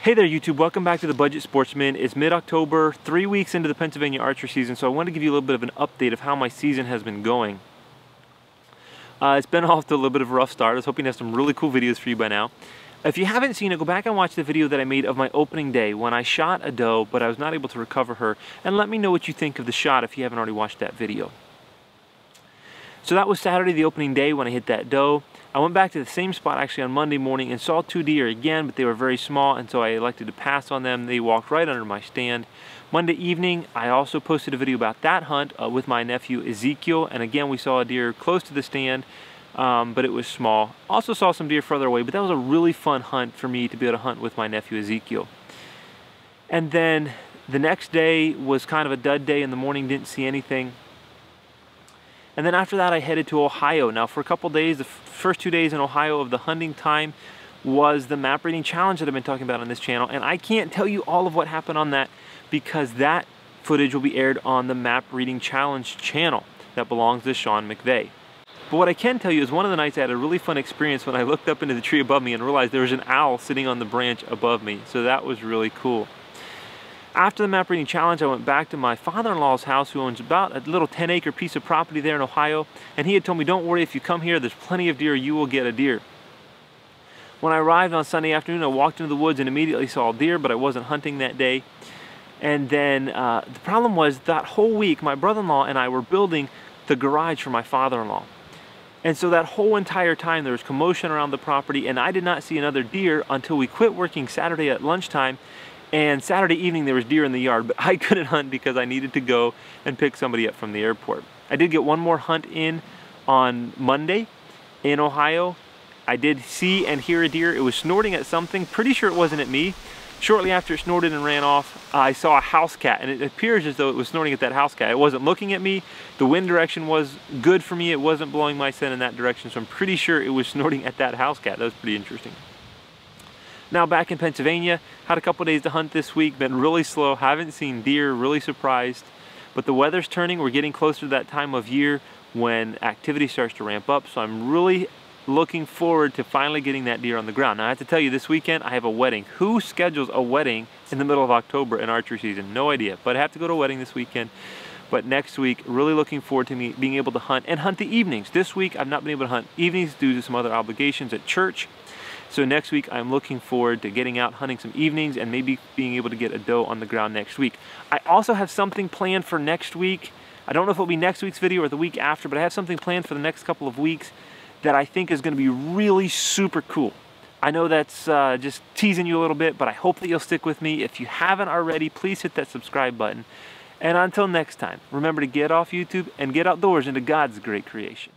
Hey there YouTube, welcome back to The Budget Sportsman. It's mid-October, 3 weeks into the Pennsylvania archery season, so I want to give you a little bit of an update of how my season has been going. It's been off to a little bit of a rough start. I was hoping to have some really cool videos for you by now. If you haven't seen it, go back and watch the video that I made of my opening day when I shot a doe, but I was not able to recover her, and let me know what you think of the shot if you haven't already watched that video. So that was Saturday, the opening day, when I hit that doe. I went back to the same spot actually on Monday morning and saw 2 deer again, but they were very small, and so I elected to pass on them. They walked right under my stand. Monday evening, I also posted a video about that hunt with my nephew Ezekiel, and again we saw a deer close to the stand, but it was small. Also saw some deer further away, but that was a really fun hunt for me to be able to hunt with my nephew Ezekiel. And then the next day was kind of a dud day. In the morning, didn't see anything. And then after that, I headed to Ohio. Now, for a couple days, the first 2 days in Ohio of the hunting time was the map reading challenge that I've been talking about on this channel. And I can't tell you all of what happened on that because that footage will be aired on the map reading challenge channel that belongs to Sean McVeigh. But what I can tell you is one of the nights I had a really fun experience when I looked up into the tree above me and realized there was an owl sitting on the branch above me. So that was really cool. After the map reading challenge, I went back to my father-in-law's house, who owns about a little 10-acre piece of property there in Ohio, and he had told me, don't worry, if you come here, there's plenty of deer, you will get a deer. When I arrived on Sunday afternoon, I walked into the woods and immediately saw a deer, but I wasn't hunting that day. And then the problem was that whole week, my brother-in-law and I were building the garage for my father-in-law. And so that whole entire time, there was commotion around the property, and I did not see another deer until we quit working Saturday at lunchtime. And Saturday evening there was deer in the yard, but I couldn't hunt because I needed to go and pick somebody up from the airport. I did get one more hunt in on Monday in Ohio. I did see and hear a deer. It was snorting at something. Pretty sure it wasn't at me. Shortly after it snorted and ran off, I saw a house cat, and it appears as though it was snorting at that house cat. It wasn't looking at me. The wind direction was good for me. It wasn't blowing my scent in that direction, so I'm pretty sure it was snorting at that house cat. That was pretty interesting. Now back in Pennsylvania, had a couple days to hunt this week, been really slow, haven't seen deer, really surprised. But the weather's turning, we're getting closer to that time of year when activity starts to ramp up, so I'm really looking forward to finally getting that deer on the ground. Now I have to tell you, this weekend I have a wedding. Who schedules a wedding in the middle of October in archery season? No idea, but I have to go to a wedding this weekend. But next week, really looking forward to me being able to hunt and hunt the evenings. This week I've not been able to hunt evenings due to some other obligations at church. So next week, I'm looking forward to getting out, hunting some evenings, and maybe being able to get a doe on the ground next week. I also have something planned for next week. I don't know if it'll be next week's video or the week after, but I have something planned for the next couple of weeks that I think is going to be really super cool. I know that's just teasing you a little bit, but I hope that you'll stick with me. If you haven't already, please hit that subscribe button. And until next time, remember to get off YouTube and get outdoors into God's great creation.